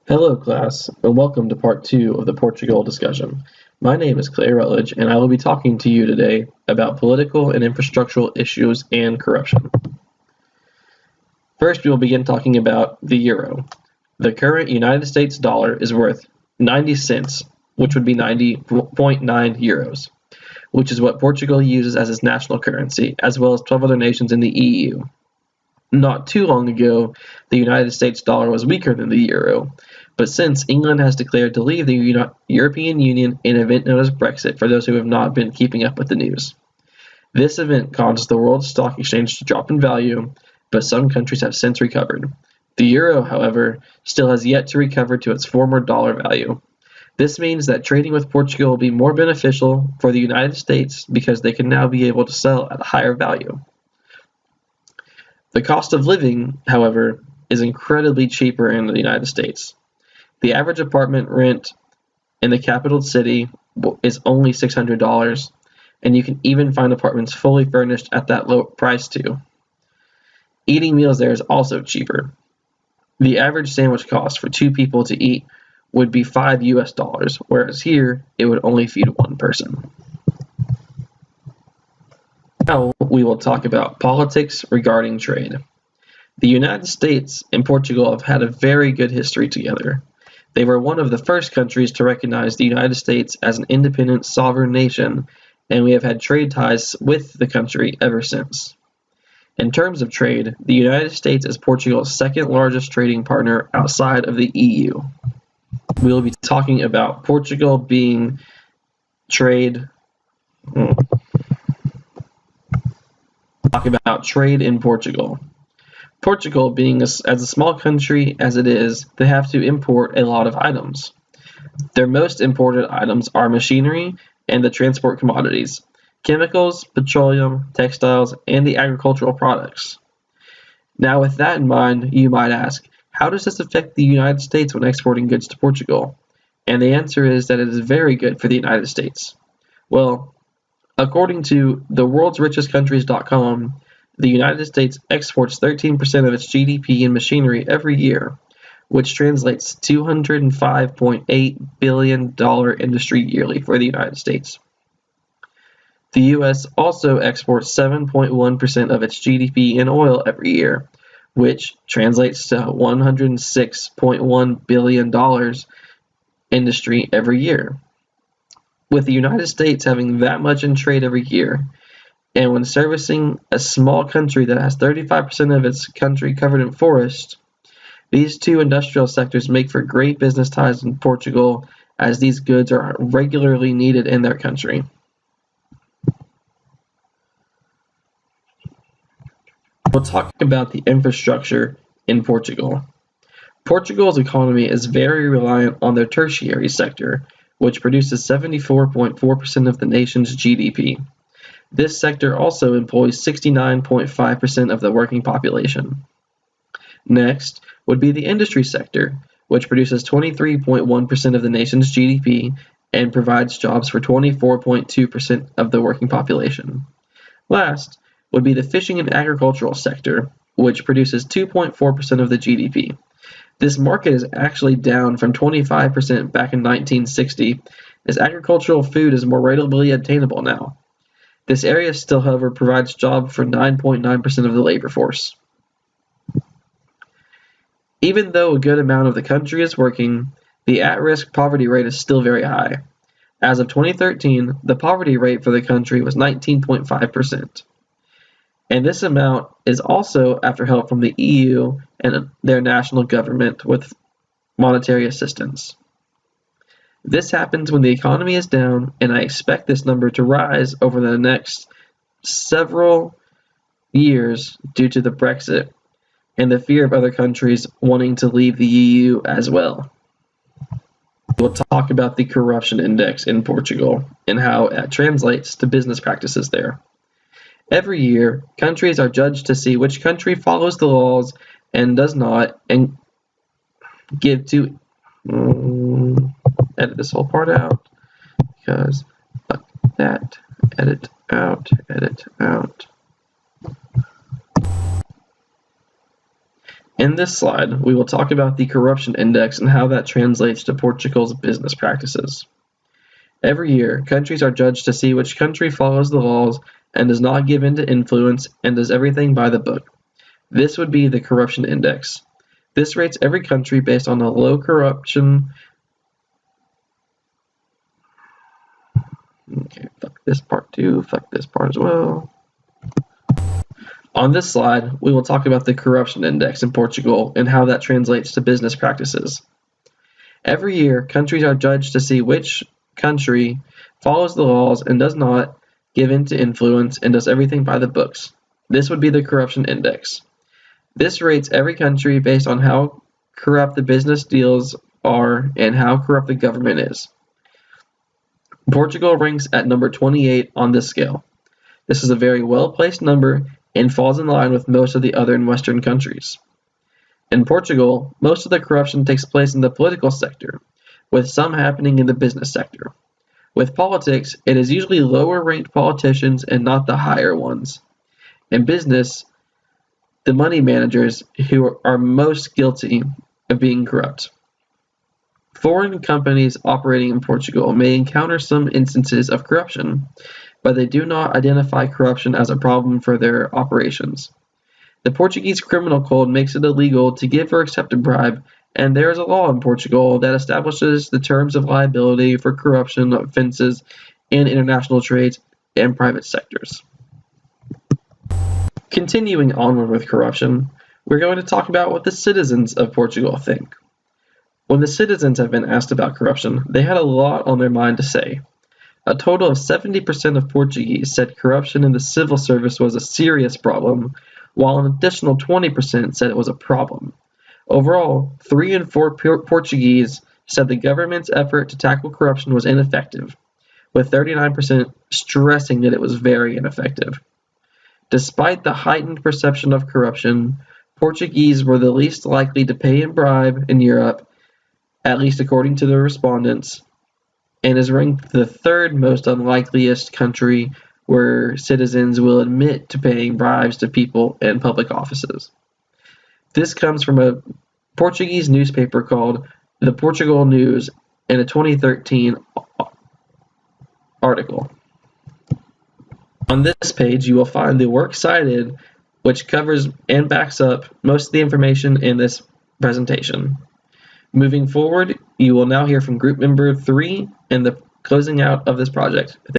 Hello class, and welcome to part 2 of the Portugal discussion. My name is Clay Rutledge, and I will be talking to you today about political and infrastructural issues and corruption. First, we will begin talking about the euro. The current United States dollar is worth 90 cents, which would be 90.9 euros, which is what Portugal uses as its national currency, as well as 12 other nations in the EU. Not too long ago, the United States dollar was weaker than the euro, but since England has declared to leave the European Union in an event known as Brexit for those who have not been keeping up with the news. This event caused the world stock exchange to drop in value, but some countries have since recovered. The euro, however, still has yet to recover to its former dollar value. This means that trading with Portugal will be more beneficial for the United States because they can now be able to sell at a higher value. The cost of living, however, is incredibly cheaper in the United States. The average apartment rent in the capital city is only $600, and you can even find apartments fully furnished at that low price too. Eating meals there is also cheaper. The average sandwich cost for 2 people to eat would be $5 US, whereas here it would only feed one person. Now we will talk about politics regarding trade. The United States and Portugal have had a very good history together. They were one of the first countries to recognize the United States as an independent sovereign nation, and we have had trade ties with the country ever since. In terms of trade, the United States is Portugal's second largest trading partner outside of the EU. We will be talking about Portugal being trade in Portugal. Portugal, being as a small country as it is, they have to import a lot of items. Their most imported items are machinery and the transport commodities, chemicals, petroleum, textiles, and the agricultural products. Now, with that in mind, you might ask, how does this affect the United States when exporting goods to Portugal? And the answer is that it is very good for the United States. Well, according to theworldsrichestcountries.com, the United States exports 13% of its GDP in machinery every year, which translates to $205.8 billion industry yearly for the United States. The U.S. also exports 7.1% of its GDP in oil every year, which translates to $106.1 billion industry every year. With the United States having that much in trade every year, and when servicing a small country that has 35% of its country covered in forest, these two industrial sectors make for great business ties in Portugal, as these goods are regularly needed in their country. We'll talk about the infrastructure in Portugal. Portugal's economy is very reliant on their tertiary sector, which produces 74.4% of the nation's GDP. This sector also employs 69.5% of the working population. Next would be the industry sector, which produces 23.1% of the nation's GDP and provides jobs for 24.2% of the working population. Last would be the fishing and agricultural sector, which produces 2.4% of the GDP. This market is actually down from 25% back in 1960, as agricultural food is more readily obtainable now. This area still, however, provides jobs for 9.9% of the labor force. Even though a good amount of the country is working, the at-risk poverty rate is still very high. As of 2013, the poverty rate for the country was 19.5%. And this amount is also after help from the EU and their national government with monetary assistance. This happens when the economy is down, and I expect this number to rise over the next several years due to the Brexit and the fear of other countries wanting to leave the EU as well. We'll talk about the corruption index in Portugal and how it translates to business practices there. Every year, countries are judged to see which country follows the laws and does not, and give to edit this whole part out, because that, edit out. In this slide, we will talk about the corruption index and how that translates to Portugal's business practices. Every year, countries are judged to see which country follows the laws and does not give in to influence and does everything by the book. This would be the corruption index. This rates every country based on a low corruption. Okay, fuck this part too, fuck this part as well. On this slide, we will talk about the corruption index in Portugal and how that translates to business practices. Every year, countries are judged to see which country follows the laws and does not give in to influence and does everything by the books. This would be the corruption index. This rates every country based on how corrupt the business deals are and how corrupt the government is. Portugal ranks at number 28 on this scale. This is a very well-placed number and falls in line with most of the other Western countries. In Portugal, most of the corruption takes place in the political sector, with some happening in the business sector. With politics, it is usually lower-ranked politicians and not the higher ones. In business, the money managers who are most guilty of being corrupt. Foreign companies operating in Portugal may encounter some instances of corruption, but they do not identify corruption as a problem for their operations. The Portuguese criminal code makes it illegal to give or accept a bribe, and there is a law in Portugal that establishes the terms of liability for corruption offenses in international trade and private sectors. Continuing onward with corruption, we're going to talk about what the citizens of Portugal think. When the citizens have been asked about corruption, they had a lot on their mind to say. A total of 70% of Portuguese said corruption in the civil service was a serious problem, while an additional 20% said it was a problem. Overall, 3 in 4 Portuguese said the government's effort to tackle corruption was ineffective, with 39% stressing that it was very ineffective. Despite the heightened perception of corruption, Portuguese were the least likely to pay and bribe in Europe, at least according to the respondents, and is ranked the third most unlikeliest country where citizens will admit to paying bribes to people in public offices. This comes from a Portuguese newspaper called The Portugal News in a 2013 article. On this page, you will find the works cited, which covers and backs up most of the information in this presentation. Moving forward, you will now hear from group member 3 and the closing out of this project.